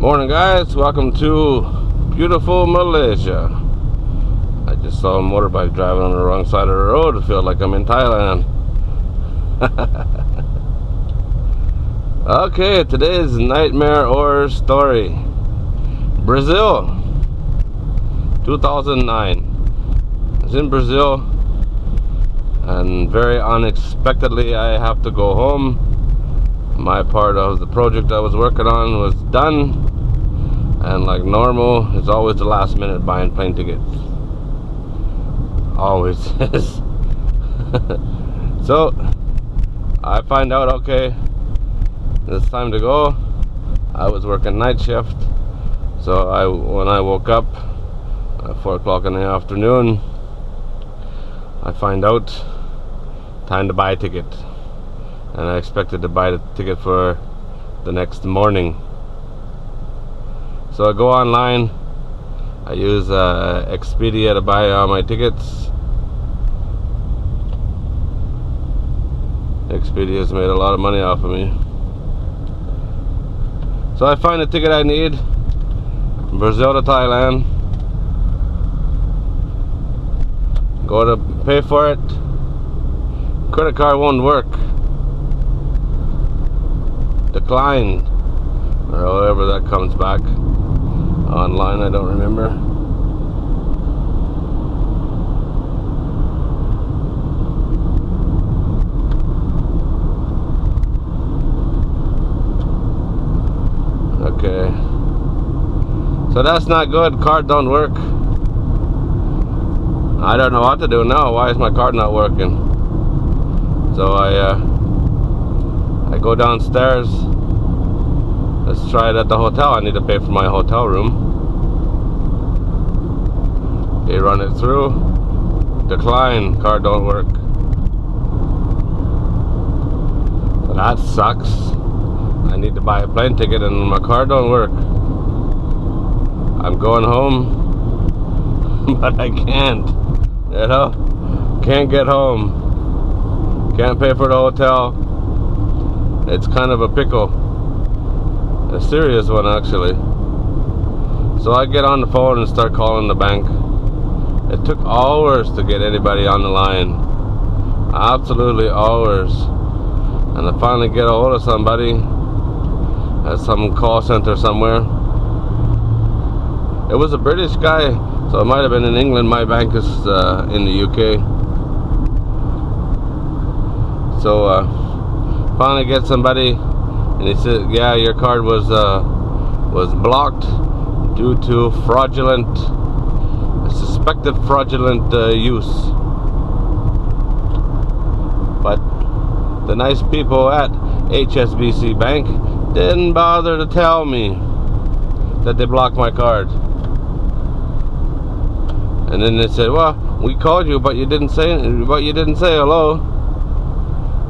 Morning, guys. Welcome to beautiful Malaysia. I just saw a motorbike driving on the wrong side of the road. I feel like I'm in Thailand. Okay, today's nightmare horror story. Brazil, 2009. I was in Brazil, and very unexpectedly I have to go home. My part of the project I was working on was done, and like normal, it's always the last minute buying plane tickets. Always is. So I find out, okay, it's time to go. I was working night shift, so when I woke up at 4 o'clock in the afternoon, I find out time to buy a ticket, and I expected to buy the ticket for the next morning. So I go online. I use Expedia to buy all my tickets. Expedia's made a lot of money off of me. So I find the ticket I need, Brazil to Thailand. Go to pay for it. Credit card won't work. Declined, or however that comes back. Online, I don't remember. Okay, so that's not good. Card don't work. I don't know what to do now. Why is my card not working? So I go downstairs. Let's try it at the hotel. I need to pay for my hotel room. They run it through. Decline. Card don't work. So that sucks. I need to buy a plane ticket and my card don't work. I'm going home, but I can't. You know, can't get home. Can't pay for the hotel. It's kind of a pickle. A serious one, actually. So I get on the phone and start calling the bank. It took hours to get anybody on the line. Absolutely hours. And I finally get a hold of somebody at some call center somewhere. It was a British guy, so it might have been in England. My bank is in the UK. So finally get somebody, and he said, yeah, your card was blocked due to suspected fraudulent use. But the nice people at HSBC Bank didn't bother to tell me that they blocked my card. And then they said, well, we called you, but you didn't say hello.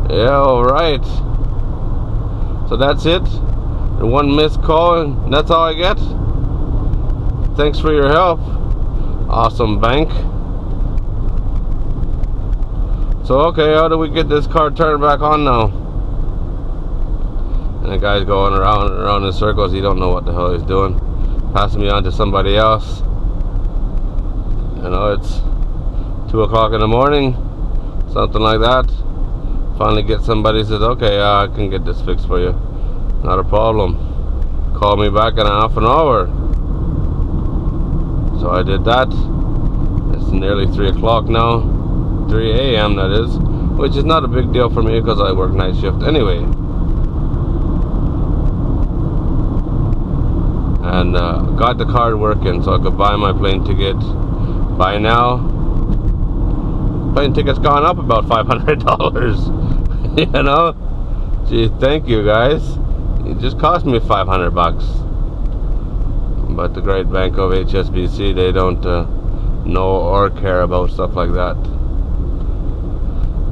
Yeah, all right. So that's it. And one missed call, and that's all I get. Thanks for your help. Awesome bank. So okay, how do we get this card turned back on now? And the guy's going around and around in circles. He don't know what the hell he's doing. Passing me on to somebody else. You know, it's 2 o'clock in the morning, something like that. Finally get somebody, says, okay, I can get this fixed for you. Not a problem. Call me back in half an hour. So I did that. It's nearly 3 o'clock now. 3 a.m. that is. Which is not a big deal for me because I work night shift anyway. And got the card working so I could buy my plane ticket. By now, plane ticket's gone up about $500. You know, gee, thank you guys. It just cost me $500. But the great bank of HSBC, they don't know or care about stuff like that.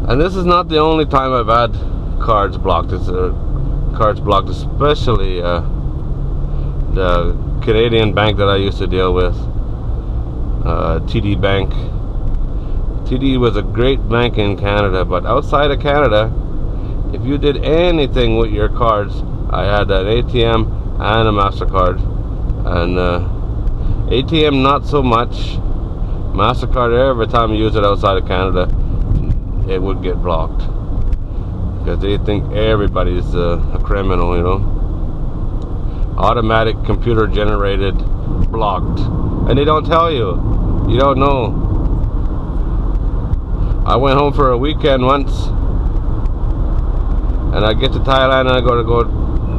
And this is not the only time I've had cards blocked. It's cards blocked, especially the Canadian bank that I used to deal with, TD Bank. TD was a great bank in Canada, but outside of Canada, if you did anything with your cards, I had an ATM and a MasterCard. And ATM not so much. MasterCard, every time you use it outside of Canada, it would get blocked. Because they think everybody's a criminal, you know. Automatic, computer generated, blocked. And they don't tell you. You don't know. I went home for a weekend once, and I get to Thailand and I go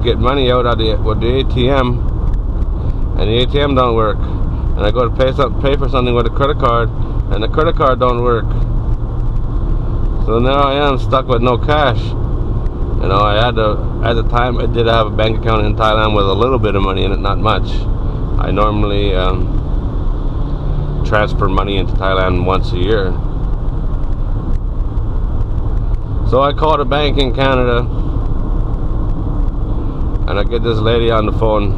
get money out of with the ATM, and the ATM don't work. And I go to pay for something with a credit card, and the credit card don't work. So now I am stuck with no cash. You know, I had to, at the time I did have a bank account in Thailand with a little bit of money in it, not much. I normally transfer money into Thailand once a year. So I called a bank in Canada, and I get this lady on the phone,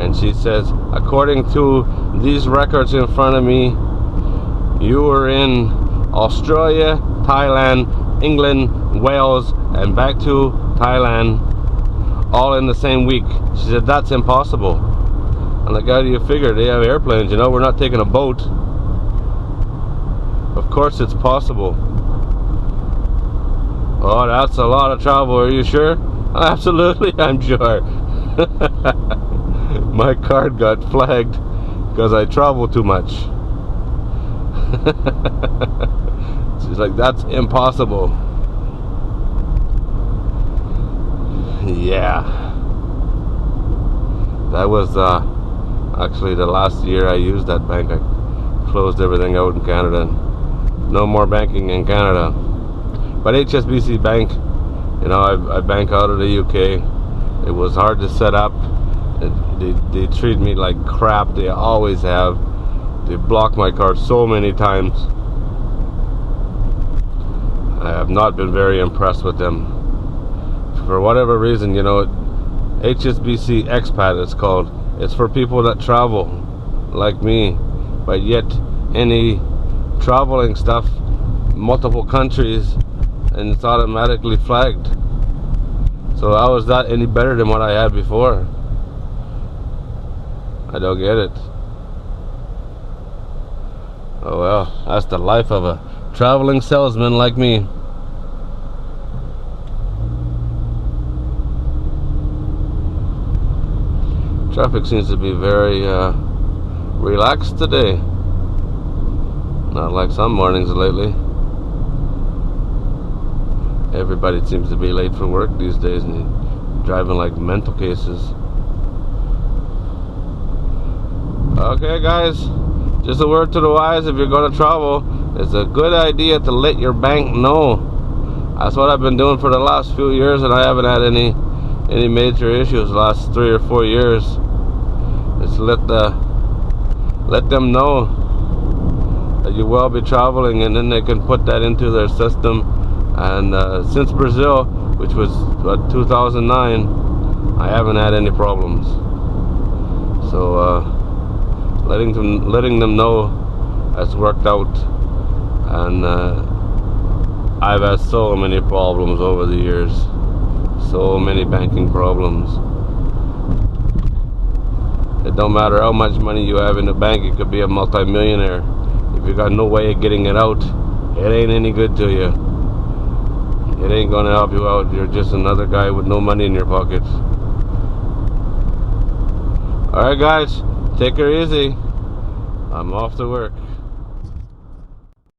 and she says, according to these records in front of me, you were in Australia, Thailand, England, Wales, and back to Thailand all in the same week. She said, that's impossible. I'm like, how do you figure? They have airplanes, you know, we're not taking a boat. Of course it's possible. Oh, that's a lot of travel, are you sure? Absolutely, I'm sure. My card got flagged because I travel too much. She's like, that's impossible. Yeah. That was actually the last year I used that bank. I closed everything out in Canada. No more banking in Canada. But HSBC Bank, you know, I bank out of the UK. It was hard to set up. They treat me like crap. They always have. They blocked my card so many times. I have not been very impressed with them. For whatever reason, you know, HSBC Expat it's called. It's for people that travel, like me. But yet, any traveling stuff, multiple countries, and it's automatically flagged. So how is that any better than what I had before? I don't get it. Oh well, that's the life of a traveling salesman like me. Traffic seems to be very relaxed today. Not like some mornings lately. Everybody seems to be late for work these days and driving like mental cases. Okay guys, just a word to the wise, if you're going to travel, it's a good idea to let your bank know. That's what I've been doing for the last few years, and I haven't had any major issues the last 3 or 4 years. Just let them know that you will be traveling, and then they can put that into their system. And since Brazil, which was 2009, I haven't had any problems. So letting them know has worked out, and I've had so many problems over the years, so many banking problems. It don't matter how much money you have in the bank. You could be a multi-millionaire. If you got no way of getting it out, it ain't any good to you. It ain't gonna help you out. You're just another guy with no money in your pockets. Alright guys, take her easy. I'm off to work.